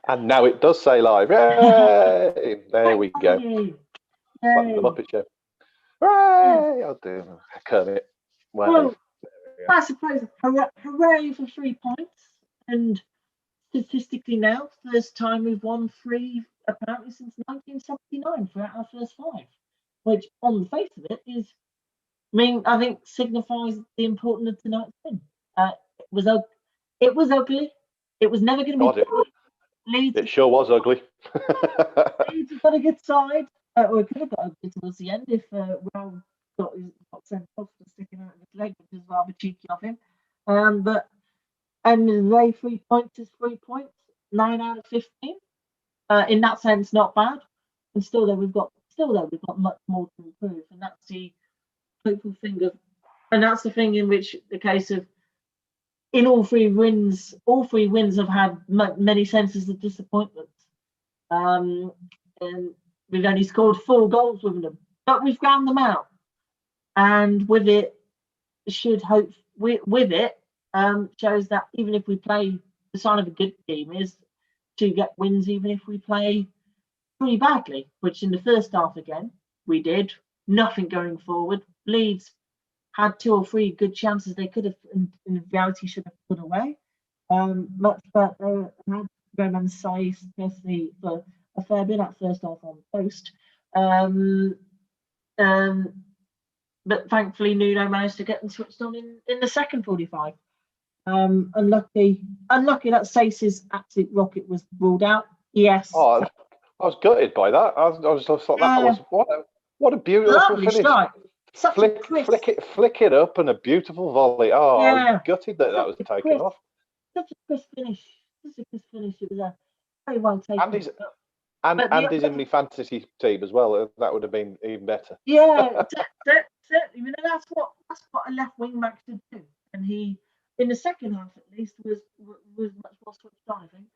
And now it does say live. Yay! There we go. Yay. It's like the Muppet Show. Yeah. Hooray! I'll do Kermit. Wave. Well, I suppose hooray for 3 points. And statistically now, first time we've won three apparently since 1979 for our first five, which on the face of it is, I think signifies the importance of tonight's win. It was it was ugly. It was never going to be good. Leeds, it sure was ugly. Leeds have got a good side. We could have got ugly towards the end if Well got sent off for sticking out his leg, which is rather cheeky of him. But and they 3 points is 3 points, 9 out of 15. In that sense, not bad. And still, though, we've got much more to improve, and that's the hopeful thing of, and that's the thing in which the case of, in all three wins have had many senses of disappointment. And we've only scored 4 goals with them, but we've ground them out, and with it, shows that even if we play, the sign of a good team is to get wins, even if we play pretty badly, which in the first half again we did. Nothing going forward. Leeds had 2 or 3 good chances they could have, in reality, should have put away. Much better had Roman Saiz personally for a fair bit that first half on the post. But thankfully Nuno managed to get them switched on in the second 45. Unlucky that Sace's absolute rocket was ruled out. Yes. Oh, I was gutted by that. I just thought that was what a beautiful finish. Strike. Flick it up and a beautiful volley. Oh, yeah. I was gutted that was taken off. Such a crisp finish. It was a very well taken. Andy's in my fantasy team as well. That would have been even better. Yeah, certainly. That's what a left wing back should do. And he, in the second half at least, was much more switched on, I think.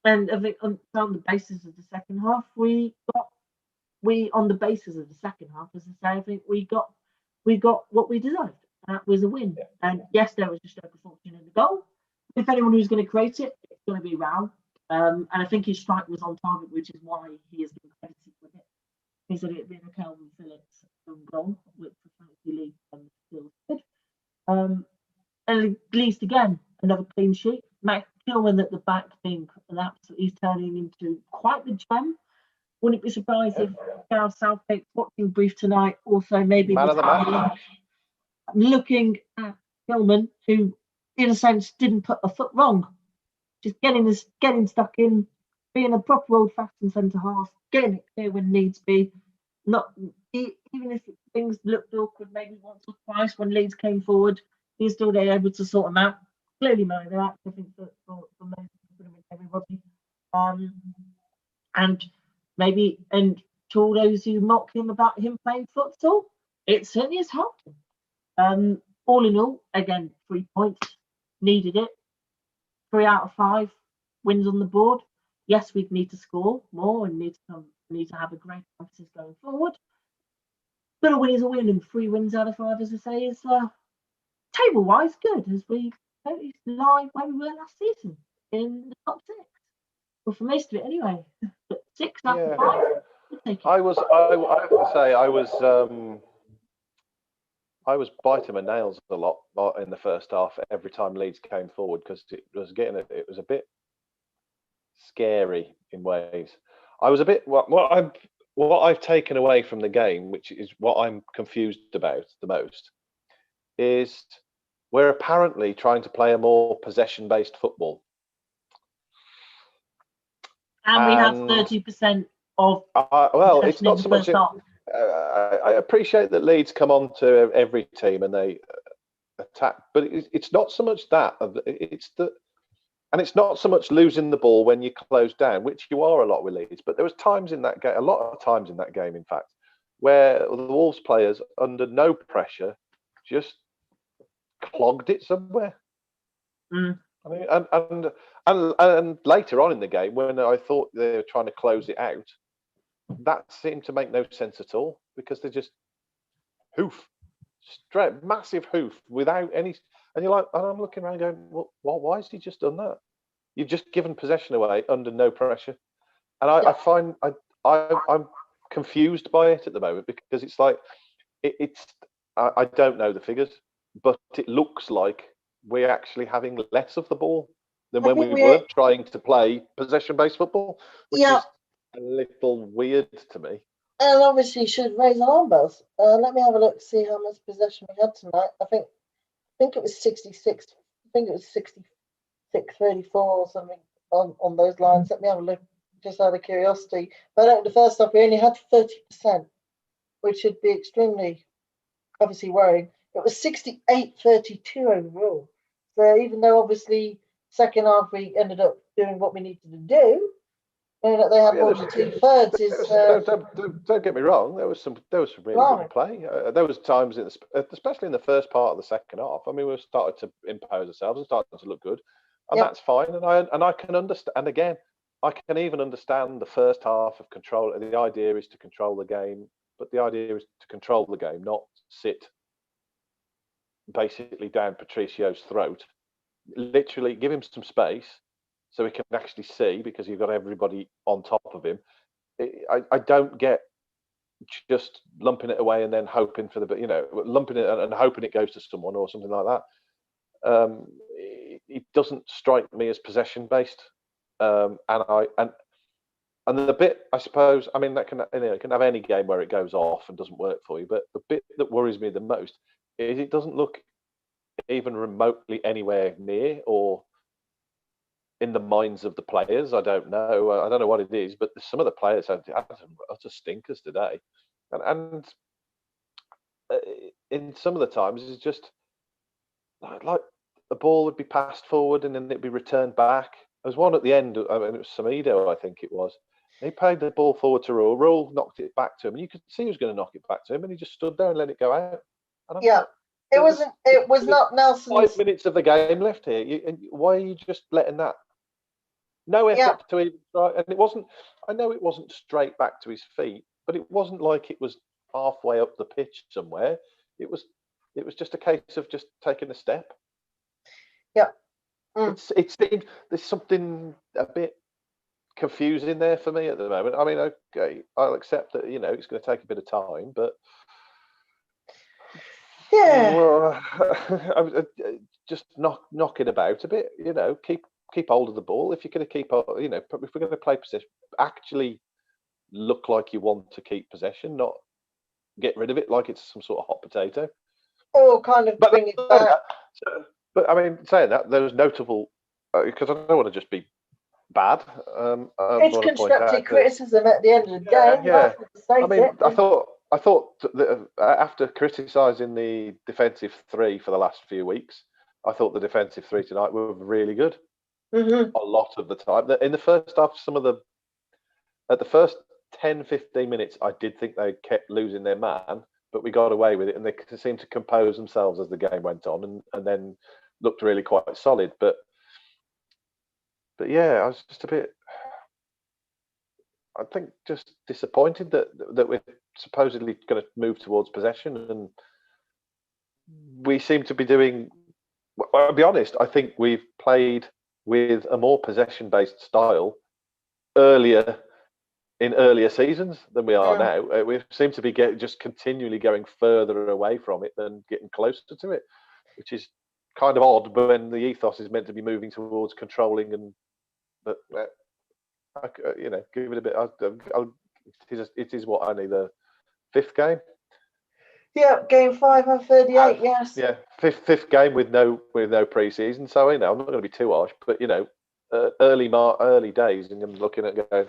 And I think on the basis of the second half, on the basis of the second half, as I say, I think we got what we deserved. That was a win. Yeah. And yes, there was a stroke of fortune in the goal. If anyone who's going to create it, it's going to be Rao. And I think his strike was on target, which is why he has been credited with it. He said it had been a Calvin Phillips goal, which the fantasy league still good. And at least again, another clean sheet. Matt Kilman at the back, he's turning into quite the gem. Wouldn't be surprised if Gareth Southgate, watching brief tonight, also maybe man of the match. Looking at Kilman, who in a sense didn't put a foot wrong, just getting stuck in, being a proper old-fashioned centre half, getting it clear when needs be. Not even if things looked awkward, maybe once or twice when Leeds came forward, he's still there able to sort them out. Clearly, man, they're out. I think for most everybody, and maybe, and to all those who mock him about him playing futsal, it certainly has helped him. All in all, again, 3 points, needed it. 3 out of 5 wins on the board. Yes, we need to score more and need to have a great emphasis going forward. But a win is a win, and 3 wins out of 5, as I say, is table-wise good, as we lie where we were last season in the top 6. Well, for most of it anyway. But 6 out of 5. I have to say, I was biting my nails a lot in the first half every time Leeds came forward, because it was a bit scary in ways. I was a bit what I've taken away from the game, which is what I'm confused about the most, is we're apparently trying to play a more possession-based football. And we have 30% of. Well, it's not so much. I appreciate that Leeds come on to every team and they attack, but it's not so much that. And it's not so much losing the ball when you close down, which you are a lot with Leeds. But there was times in that game, a lot of times in that game, in fact, where the Wolves players, under no pressure, just clogged it somewhere. Mm. I mean, and later on in the game, when I thought they were trying to close it out, that seemed to make no sense at all, because they just massive hoof without any. And you're like, and I'm looking around going, well, why has he just done that? You've just given possession away under no pressure, and I find I'm confused by it at the moment because it's like it's I don't know the figures, but it looks like we're actually having less of the ball than when we were trying to play possession-based football, which is a little weird to me. And obviously should raise alarm bells. Let me have a look, see how much possession we had tonight. I think it was 66. I think it was 66-34 or something on those lines. Let me have a look, just out of curiosity. But at the first half, we only had 30%, which should be extremely, obviously, worrying. It was 68-32 overall. So even though obviously second half we ended up doing what we needed to do, and that they had more than 2/3 is. Don't get me wrong. There was some really good play. There was times especially in the first part of the second half. I mean, we started to impose ourselves and started to look good, and that's fine. And I can understand. And again, I can even understand the first half of control. The idea is to control the game, but the idea is to control the game, not sit basically down Patricio's throat. Literally, give him some space so he can actually see, because you've got everybody on top of him. I don't get just lumping it away and then hoping for lumping it and hoping it goes to someone or something like that. It doesn't strike me as possession based, and the bit, I suppose, I mean, that can have any game where it goes off and doesn't work for you, but the bit that worries me the most is it doesn't look even remotely anywhere near or in the minds of the players. I don't know what it is, but some of the players had some utter stinkers today, and in some of the times it's just like the ball would be passed forward and then it'd be returned back. There was one at the end. I mean, it was Semedo, I think it was. He played the ball forward to Rule. Rule knocked it back to him, and you could see he was going to knock it back to him, and he just stood there and let it go out. It was not Nelson. 5 minutes of the game left here. Why are you just letting that? No effort to even try, and it wasn't. I know it wasn't straight back to his feet, but it wasn't like it was halfway up the pitch somewhere. It was just a case of just taking a step. Yeah, it seemed there's something a bit confusing there for me at the moment. I mean, okay, I'll accept that it's going to take a bit of time, but just knock it about a bit. Keep hold of the ball. If you're going to keep, if we're going to play possession, actually look like you want to keep possession, not get rid of it like it's some sort of hot potato. Or kind of bring it back. But I mean, saying that, there was notable, because I don't want to just be bad. It's constructive criticism at the end of the day. Yeah. I mean, I thought that after criticising the defensive three for the last few weeks, I thought the defensive three tonight were really good. Mm-hmm. A lot of the time. In the first half, at the first 10, 15 minutes, I did think they kept losing their man, but we got away with it, and they seemed to compose themselves as the game went on, and then looked really quite solid. But yeah, I was just a bit, I think, just disappointed that we're supposedly going to move towards possession, and we seem to be doing. Well, I'll be honest. I think we've played with a more possession-based style in earlier seasons than we are now. We seem to be just continually going further away from it than getting closer to it, which is kind of odd. But when the ethos is meant to be moving towards controlling, but give it a bit. It is what, only the fifth game. Yeah, game 5 of 38. Yes. Yeah, fifth game with no pre-season. So I'm not going to be too harsh, but early days, and I'm looking at going.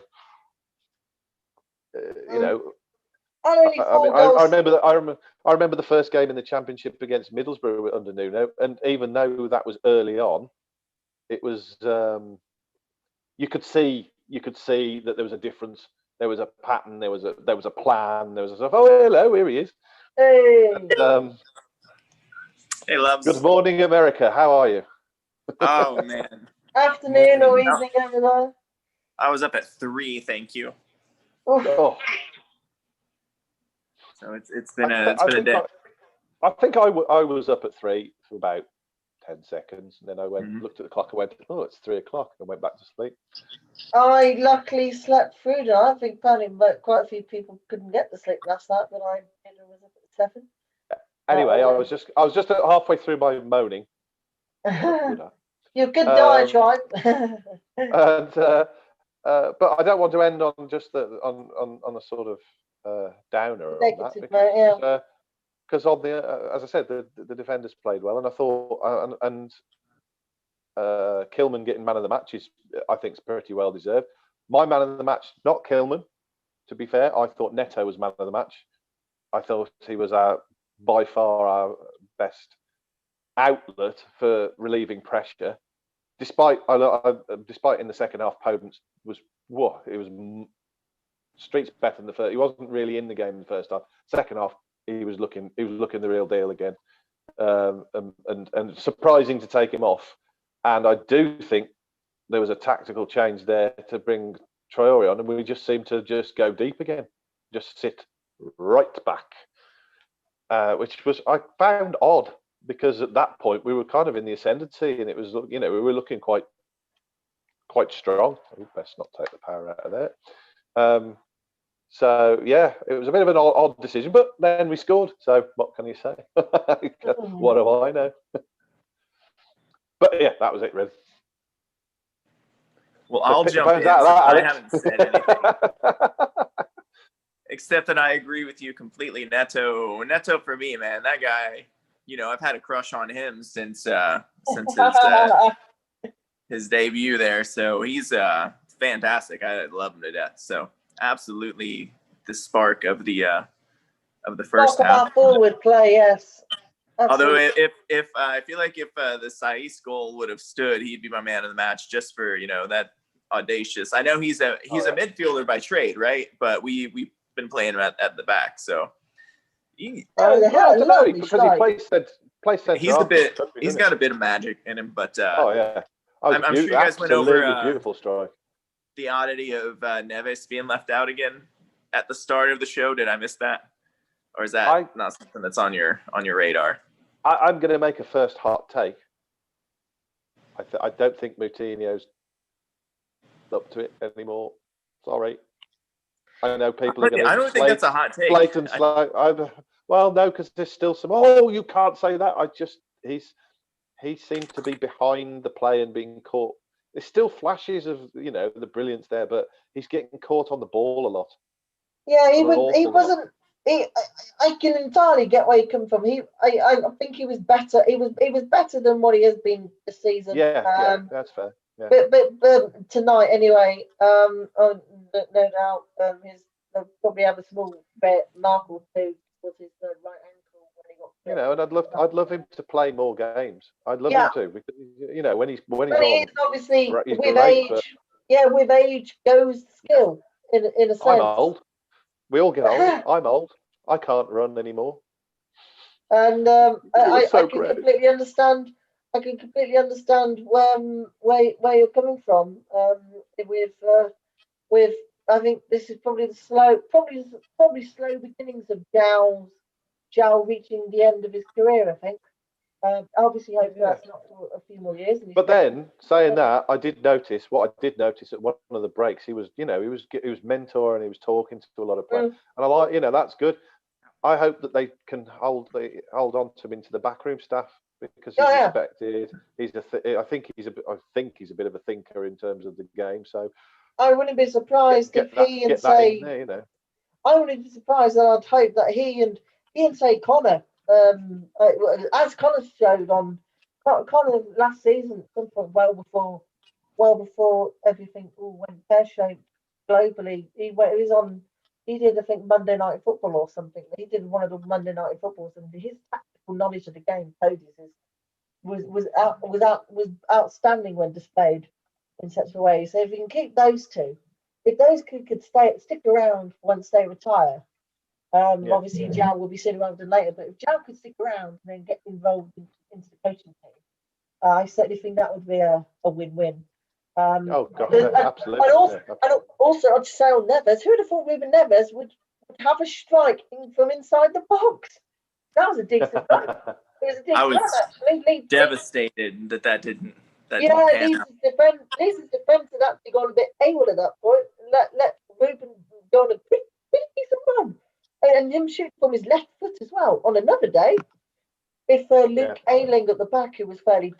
I remember the first game in the Championship against Middlesbrough under Nuno, and even though that was early on, it was you could see that there was a difference. There was a pattern. There was a plan. There was a stuff. Oh, hello, here he is. Hey. And, hey, loves. Good morning, America. How are you? Oh man. Afternoon or evening over there. I was up at 3. Thank you. Oh. So it's been a day. I think I was up at 3 for about 10 seconds. And then I looked at the clock and went, oh, it's 3 o'clock, and went back to sleep. I luckily slept through it. I think apparently quite a few people couldn't get to sleep last night, but I was up at 7. Anyway, I was just halfway through my moaning. You're a good diatribe. And but I don't want to end on just on a sort of downer on that, because on the as I said, the defenders played well, and I thought and Kilman getting man of the match is, I think, is pretty well deserved. My man of the match, not Kilman, to be fair. I thought Neto was man of the match. I thought he was by far our best outlet for relieving pressure. Despite in the second half, Podence was it was streets better than the first. He wasn't really in the game in the first half. Second half, he was looking the real deal again, and surprising to take him off. And I do think there was a tactical change there to bring Traore on, and we just seemed to just go deep again, just sit right back, which was, I found odd, because at that point we were kind of in the ascendancy, and it was, we were looking quite strong. Best not take the power out of there. So yeah, it was a bit of an odd decision, but then we scored. So what can you say? What do I know? But yeah, that was it, really. Well, I'll jump in. I haven't said anything, except that I agree with you completely. Neto for me, man, that guy. I've had a crush on him since his debut there. So he's fantastic. I love him to death. So absolutely, the spark of the first half. Forward play, yes. Absolutely. Although if I feel like if the Saiss goal would have stood, he'd be my man of the match, just for that audacious. I know he's a midfielder by trade, right? But we've been playing him at the back, so. I don't know, because he plays centre. He's got a bit of magic in him, but yeah. I'm sure you guys went over beautiful strike. The oddity of Neves being left out again at the start of the show. Did I miss that, or is that not something that's on your radar? I'm going to make a first hot take. I don't think Moutinho's up to it anymore. Sorry. I know people are going to. I don't think that's a hot take. Well, no, because there's still some. Oh, you can't say that. He seems to be behind the play and being caught. There's still flashes of the brilliance there, but he's getting caught on the ball a lot. Yeah, he wasn't. I can entirely get where you come from. I think he was better. He was better than what he has been this season. Yeah, that's fair. Yeah. But tonight anyway, no doubt, he'll probably have a small mark or two with his right ankle when he got. And I'd love him to play more games. I'd love him to, because when he's on. He's obviously with age. Yeah, with age goes skill in a sense. I'm old. We all get old. I'm old. I can't run anymore. And I can completely understand. I can completely understand where you're coming from. With I think this is probably the slow beginnings of Zhao reaching the end of his career. I think. Obviously, hopefully that's not for a few more years. But then, saying that, I did notice at one of the breaks, he was mentoring, he was talking to a lot of players, and I like, that's good. I hope that they can hold on to him into the backroom staff, because he's respected. I think he's a bit of a thinker in terms of the game. So I wouldn't be surprised if he and say, I wouldn't be surprised, and I'd hope that he and say Connor. As Connor showed on Connor last season, at some point well before everything all went pear-shaped globally, he did I think Monday Night Football or something. He did one of the Monday Night Footballs, and his tactical knowledge of the game, was outstanding when displayed in such a way. So if we can keep those two, if those could stick around once they retire. Obviously, Zhao will be sooner rather than later, but if Zhao could stick around and then get involved into the coaching team, I certainly think that would be a win-win. Absolutely. And also, I'd say on Neves, who'd have thought Ruben Neves would have a strike from inside the box? That was a decent run. was a decent I was run, actually. Leeds, devastated that didn't pan Leeds' out. defence had actually gone a bit AWOL at that point. Let Ruben go on a pretty decent run. And him shoot from his left foot as well. On another day, if Luke Ayling at the back, who was fairly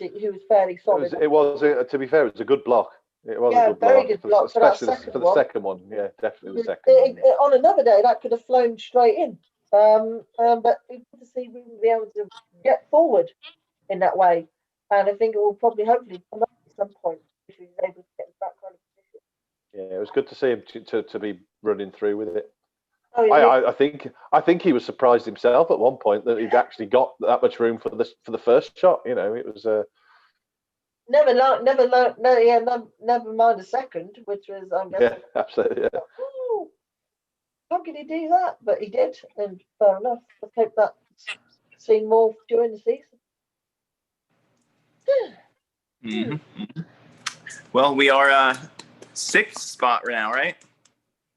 solid. It was to be fair, it was a good block. It was a good very block, good block especially for the second one. Yeah, definitely the second one. On another day, that could have flown straight in. But it's good to see Ruben be able to get forward in that way. And I think it will hopefully come up at some point if he's able to get back kind of position. Yeah, it was good to see him to be running through with it. Oh, yeah. I think he was surprised himself at one point that he'd actually got that much room for the first shot. You know, it was never mind a second, which was I guess absolutely. Yeah. Ooh, how could he do that? But he did, and fair enough. Let's hope that's seen more during the season. Mm-hmm. Well, we are sixth spot right now, right?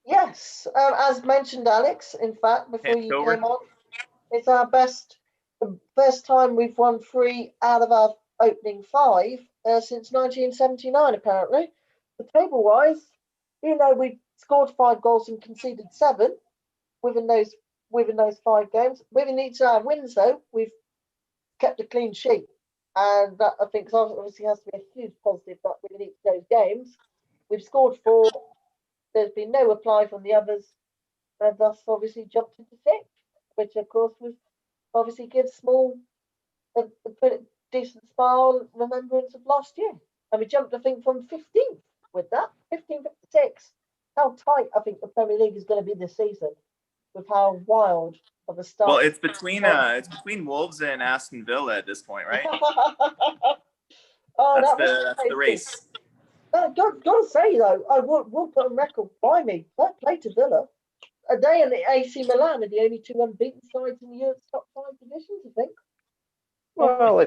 Yes, as mentioned, Alex. In fact, before you came on, it's our the first time we've won 3 out of our opening 5 since 1979. Apparently, the table-wise, we scored 5 goals and conceded 7 within those 5 games. Within each of our wins, though, we've kept a clean sheet, and that I think obviously has to be a huge positive. That within each of those games, we've scored 4. There's been no reply from the others, and thus obviously jumped into 6th, which of course was obviously gives small a pretty decent smile remembrance of last year. And we jumped, I think, from 15th with that, 15th to 6th. How tight I think the Premier League is going to be this season, with how wild of a start. Well, it's between Wolves and Aston Villa at this point, right? That's the race. Gotta say though, I will put on record by me. That play to Villa, they and the AC Milan are the only 2 unbeaten sides in Europe's top 5 divisions, I think. Well,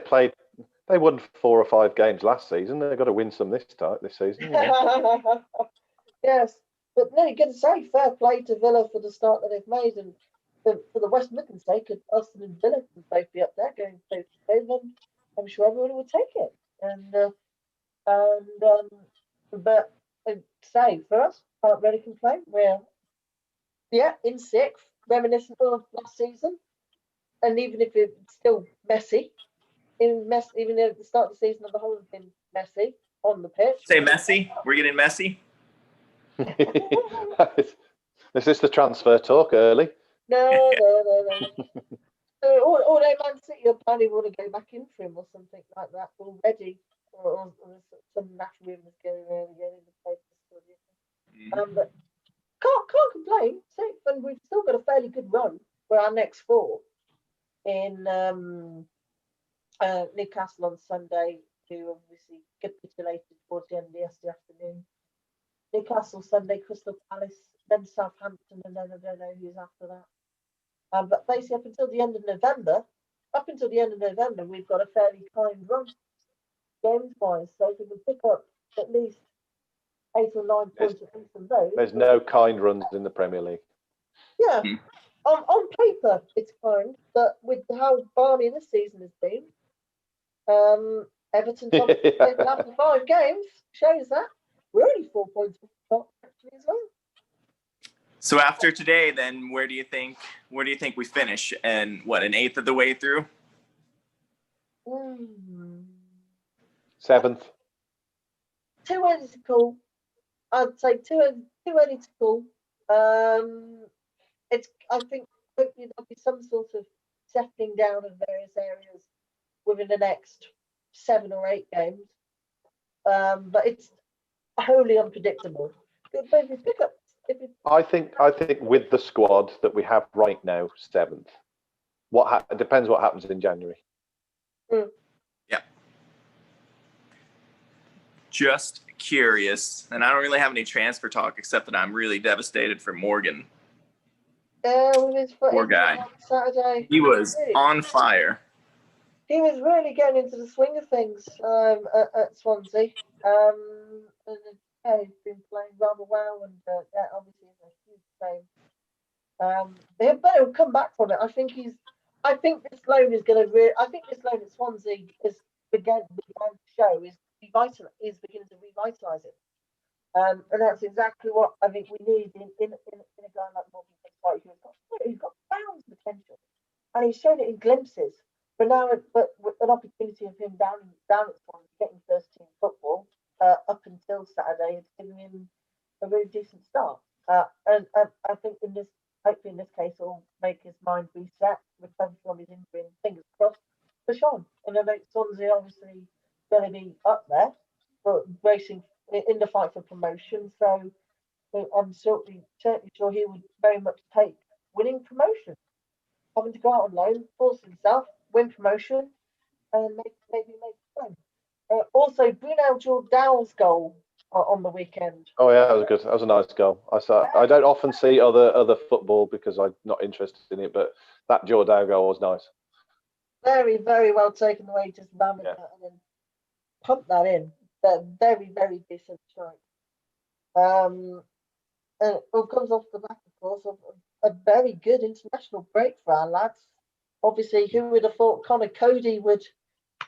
they won 4 or 5 games last season. They've got to win some this season. Yes, but no, you got to say fair play to Villa for the start that they've made, and for the West Midlands sake, Aston and Villa can both be up there going toe to toe. Then I'm sure everyone will take it. But say for us, can't really complain. We're in 6th, reminiscent of last season, and even if it's still messy, even at the start of the season, the whole has been messy on the pitch. Say messy. We're getting messy. Is this the transfer talk early? No. Although Man City are planning want to go back in for him or something like that already, or some national rumors going around again in the paper. But can't complain. And we've still got a fairly good run for our next 4 in Newcastle on Sunday, who obviously capitulated towards the end of yesterday afternoon. Newcastle Sunday, Crystal Palace, then Southampton, and then I don't know who's after that. But basically, up until the end of November, we've got a fairly kind run, games-wise. So if we can pick up at least 8 or 9 points from those. There's no kind runs in the Premier League. Yeah. On paper, it's kind, but with how balmy this season has been, Everton's after 5 games shows that we're only 4 points off the top actually as well. So after today, then where do you think we finish? And what, an 8th of the way through? 7th. Too early to call. I'd say too early to call. I think hopefully there'll be some sort of settling down of various areas within the next 7 or 8 games. But it's wholly unpredictable. But if we pick up, I think with the squad that we have right now, 7th. It depends what happens in January. Yeah. Just curious, and I don't really have any transfer talk except that I'm really devastated for Morgan. Poor guy. Saturday. He was on fire. He was really getting into the swing of things at Swansea. And he's been playing rather well, and that obviously is a huge shame. But he'll come back from it. I think he's I think this loan is going to. I think this loan at Swansea is began to show is beginning to revitalise it. And that's exactly what I think we need in a guy like Morgan White, who's got bounds potential, and he's shown it in glimpses. But now, with an opportunity of him down at Swansea getting first team football up until Saturday, it's giving him a really decent start. And I think hopefully in this case, it'll make his mind reset, recover from his injury, and fingers crossed for Sean. And I know Swansea obviously going to be up there, but racing in the fight for promotion. So I'm certainly sure he would very much take winning promotion, having to go out on loan, force himself, win promotion, and maybe make fun. Also, Bruno Jordal's goal on the weekend. Oh yeah, that was good. That was a nice goal. I don't often see other football because I'm not interested in it, but that Jordal goal was nice. Very, very well taken away, just rammed that and then pumped that in. That very, very decent strike. And it comes off the back, of course, of a very good international break for our lads. Obviously, who would have thought Connor Cody would,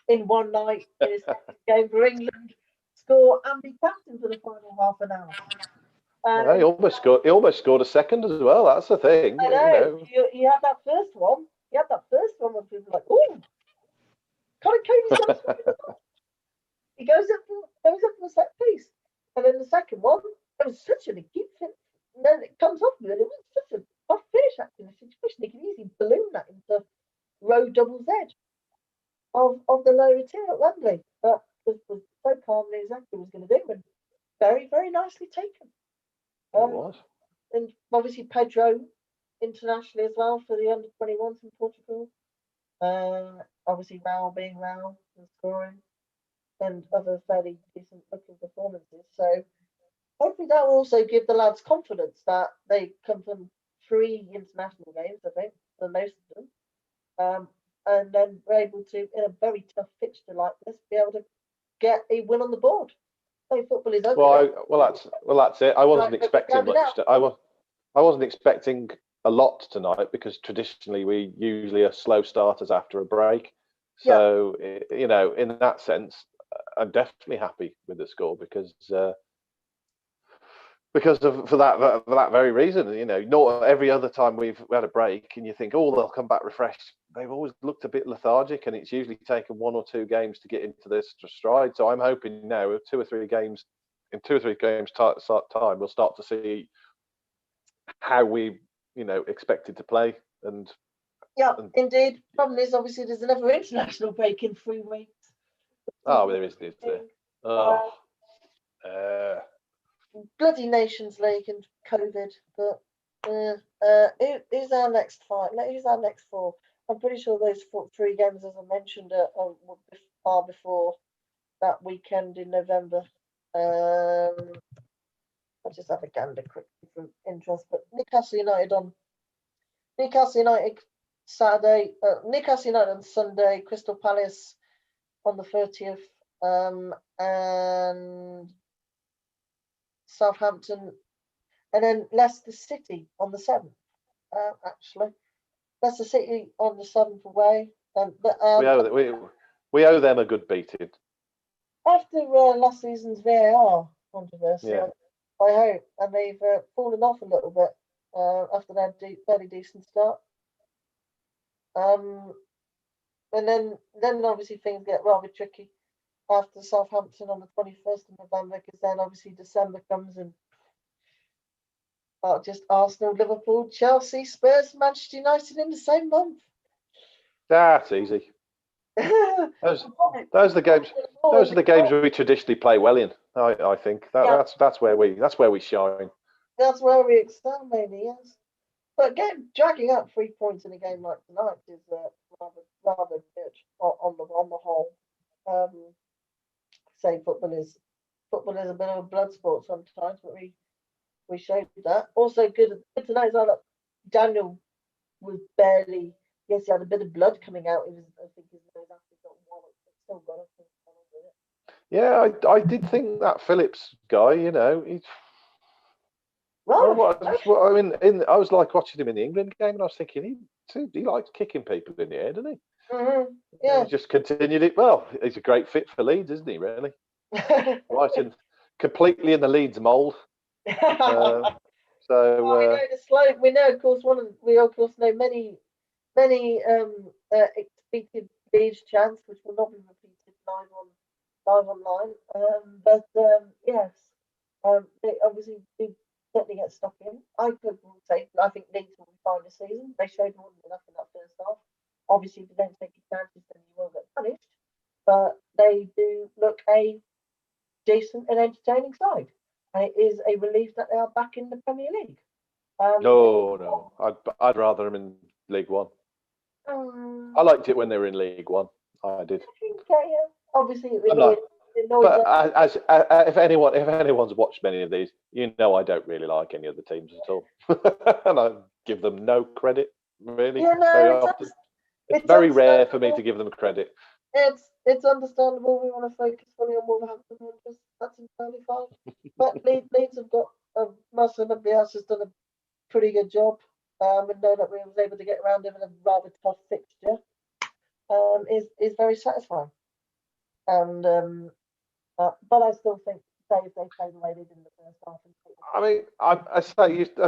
in one night, in his second game for England, score and be captain for the final half an hour? He almost scored a second as well. That's the thing. I know. He had that first one. When people were like, "Oh, Connor Cody's going to score." He goes up for a set piece, and then the second one, it was such an acute finish. And then it comes off with it. It was such a tough finish actually in the situation. He could easily balloon that into row double Z of the lower tier at Wembley, but was so calmly exactly what he was going to do, and very, very nicely taken. It was. And obviously Pedro internationally as well for the under-21s in Portugal. Obviously Raul being Raul and scoring, and other fairly decent looking performances. So hopefully that will also give the lads confidence that they come from 3 international games, I think, for most of them. And then we're able to, in a very tough fixture like this, be able to get a win on the board. So football is over. Well, that's it. I wasn't expecting much. I wasn't expecting a lot tonight because traditionally we usually are slow starters after a break. So in that sense, I'm definitely happy with the score because for that very reason. Not every other time we've had a break and you think, oh, they'll come back refreshed. They've always looked a bit lethargic, and it's usually taken 1 or 2 games to get into this stride. So I'm hoping now, with 2 or 3 games time, we'll start to see how we expected to play. And indeed. Problem is, obviously, there's another international break in 3 weeks. Oh, there is. Bloody Nations League and COVID, but who's our next 5? Who's our next 4? I'm pretty sure those 3 games, as I mentioned, are before that weekend in November. I'll just have a gander quickly from interest. But Newcastle United Saturday, Newcastle United on Sunday, Crystal Palace on the 30th, and Southampton, and then Leicester City on the 7th. Actually, Leicester City on the 7th away. We owe them a good beating. After last season's VAR controversy, I hope, and they've fallen off a little bit after that fairly decent start. And then obviously things get rather tricky after Southampton on the 21st of November, because then obviously December comes and just Arsenal, Liverpool, Chelsea, Spurs, Manchester United in the same month. That's easy. Those are the games. Those are the games we traditionally play well in. I think that's where we shine. That's where we excel, maybe, yes. But dragging up 3 points in a game like tonight is rather good on the whole. Say football is a bit of a blood sport sometimes, but we showed that. Also good tonight as well that Daniel was barely. Yes, he had a bit of blood coming out. I think his nose actually got one. Still got it. Yeah, I did think that Phillips guy. He's. Well, I mean, I was like watching him in the England game, and I was thinking he likes kicking people in the air, doesn't he? Yeah. He just continued it. Well, he's a great fit for Leeds, isn't he? Really, right in completely in the Leeds mould. We know, of course, we of course know many expected Leeds chants, which will not be repeated live online. Yes, they obviously do certainly get stuck in. I think Leeds will be fine this season. They showed more than enough in that first half. Obviously, if you don't take your chances, then you will get punished. But they do look a decent and entertaining side, and it is a relief that they are back in the Premier League. No, I'd rather them in League One. I liked it when they were in League One. I did. Obviously, if anyone's watched many of these, I don't really like any of the teams at all, and I give them no credit really. Very often. It's very rare for me to give them credit. It's understandable. We want to focus fully on Wolverhampton, and that's entirely fine. But Leeds have got Marcel Bielsa has done a pretty good job. And know that we was able to get around him in a rather tough fixture is very satisfying. And but I still think if they play the way they did in the first half. I mean, I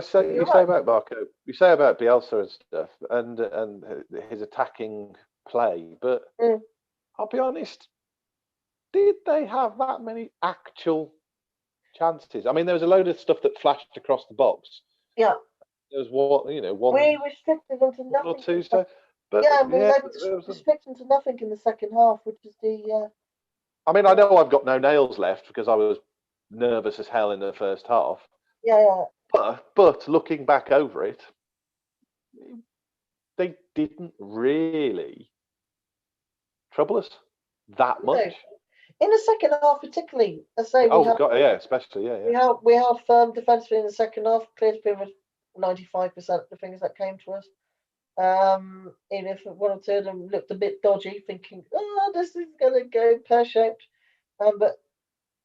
say about Marco, you say about Bielsa and stuff, and his attacking play, but I'll be honest, did they have that many actual chances? I mean, there was a load of stuff that flashed across the box. Yeah. There was one. We restricted them to nothing. One or two, but we restricted to nothing in the second half, which is the. I mean, I know I've got no nails left because I was nervous as hell in the first half. Yeah. But looking back over it, they didn't really trouble us that much. In the second half, particularly, especially. We held firm defensively in the second half. Cleared pretty much 95% of the things that came to us. Even if one or two of them looked a bit dodgy, thinking, "Oh, this is going to go pear-shaped," but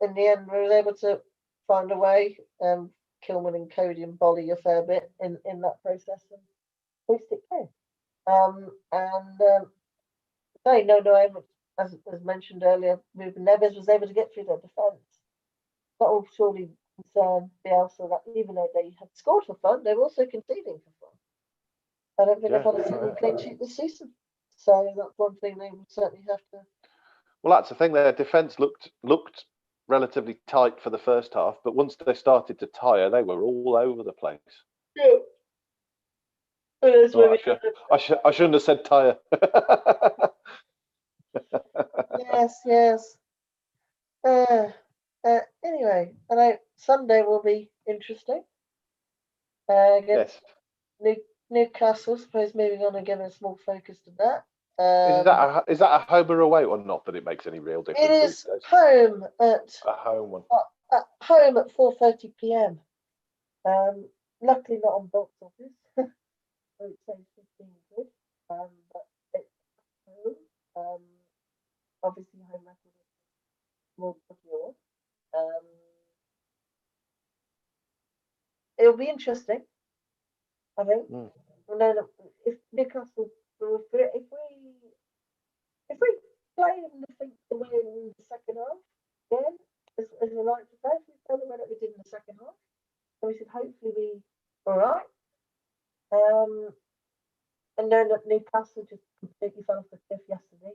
in the end, we were able to find a way. Kilman and Cody and Bolly a fair bit in that process, and we stick clear. As mentioned earlier, Ruben Neves was able to get through their defence. That will surely concern Bielsa that even though they had scored for fun, they were also conceding for fun. I don't think they've had a single clean sheet this season. So that's one thing they will certainly have to. Well, that's the thing. Their defence looked relatively tight for the first half, but once they started to tire, they were all over the place. Yeah. I shouldn't have said tire. Yes. Anyway, Sunday will be interesting. Against Newcastle, I suppose moving on and giving a small focus to that. Is that a home or away or not that it makes any real difference? It is home at a home one. At home at 4:30 p.m. Luckily not on box office. So it's 15 quid. But it's home. Obviously home record is more secure. It'll be interesting, I think. If Newcastle, if we play the way in the second half, then as I like to say, if we play the way that we did in the second half, then we should hopefully be all right. And then that Newcastle just completely fell off the cliff yesterday.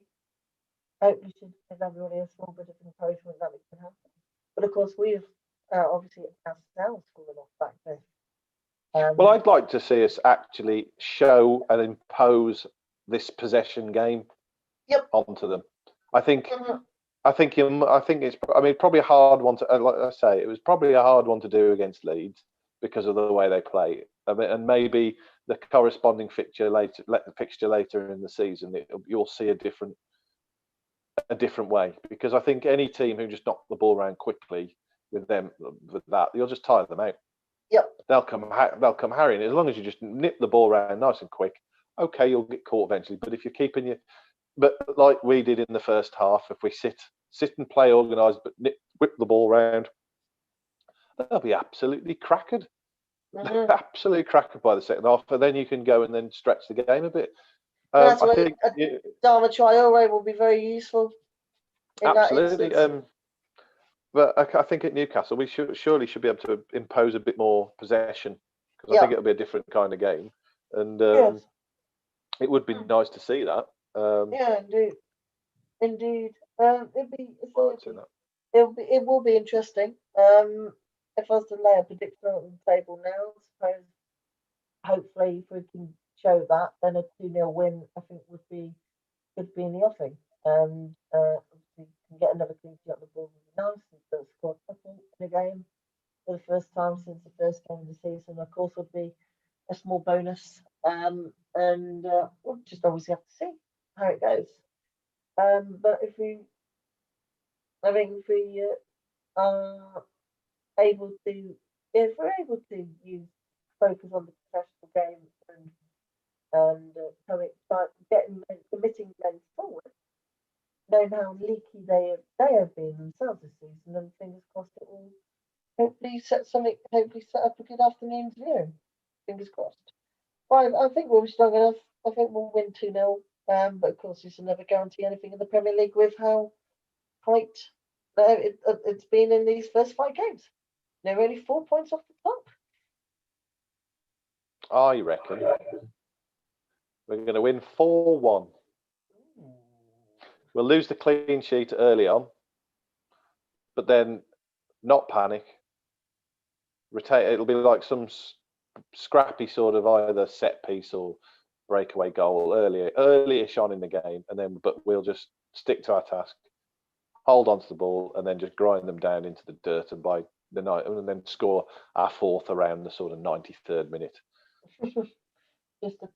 Hopefully should give everybody a small bit of encouragement that it can happen. But of course, we've obviously ourselves fallen off back there. Well, I'd like to see us actually show and impose this possession game onto them. I think it's. I mean, probably a hard one to. Like I say, it was probably a hard one to do against Leeds because of the way they play. I mean, and maybe the corresponding fixture later in the season, you'll see a different way. Because I think any team who just knock the ball around quickly with that, you'll just tire them out. Yep. They'll come harrying. As long as you just nip the ball around nice and quick, okay, you'll get caught eventually. But if you're keeping but like we did in the first half, if we sit and play organised, but whip the ball around, they'll be absolutely crackered. absolutely cracker by the second half, and then you can go and then stretch the game a bit. That's why Dharma Traore will be very useful. Absolutely. But I think at Newcastle we surely should be able to impose a bit more possession, because I think it'll be a different kind of game, and it would be nice to see that. Yeah, indeed. It will be interesting. If I was to lay a prediction on the table now, I suppose hopefully if we can show that, then a 2-0 win I think could be in the offing. And obviously can get another clean sheet on the board would be nice, and still score in a game for the first time since the first game of the season. Of course, would be a small bonus. And we'll just obviously have to see how it goes. But if we are able to, if we're able to focus on the professional game and committing men forward, knowing how leaky they have been themselves this season, and fingers crossed it will hopefully set up a good afternoon's viewing. Fingers crossed. Well, I think we'll be strong enough. I think we'll win 2-0. But of course, this will never guarantee anything in the Premier League with how tight it's been in these first 5 games. They're only 4 points off the top. I reckon we're going to win 4-1. We'll lose the clean sheet early on, but then not panic. It'll be like some scrappy sort of either set piece or breakaway goal early-ish on in the game, but we'll just stick to our task, hold on to the ball, and then just grind them down into the dirt, and by the night, and then score our 4th around the sort of 93rd minute. Just to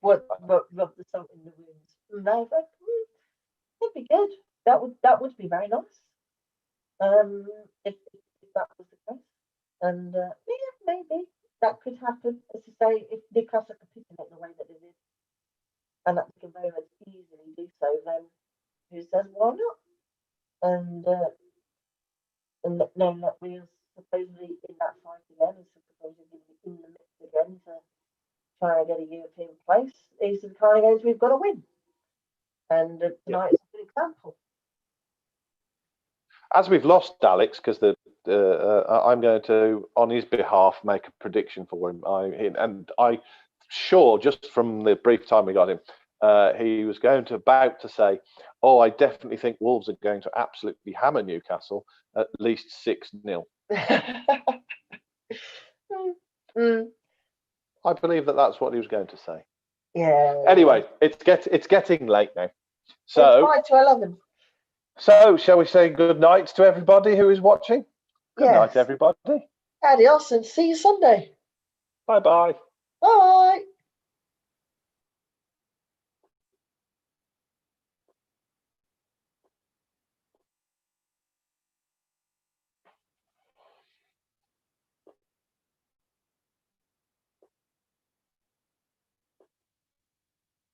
rub the salt in the wounds. No, that'd be good. That would be very nice. If that was the case, and maybe that could happen. As I say, if Newcastle capitulate the way that they did, and that they can very much easily do so, then who says why not? And knowing that we are supposedly in that fight again, and supposedly in the mix again to try and get a European place, these are the kind of games we've got to win. And tonight is a good example. As we've lost Alex, because I'm going to, on his behalf, make a prediction for him. I sure, just from the brief time we got him, he was about to say, "Oh, I definitely think Wolves are going to absolutely hammer Newcastle, at least 6-0." I believe that's what he was going to say. Yeah. Anyway, it's getting late now, so it's 5 to 11. So, shall we say good night to everybody who is watching? Good night, everybody. Adios, and see you Sunday. Bye-bye. Bye.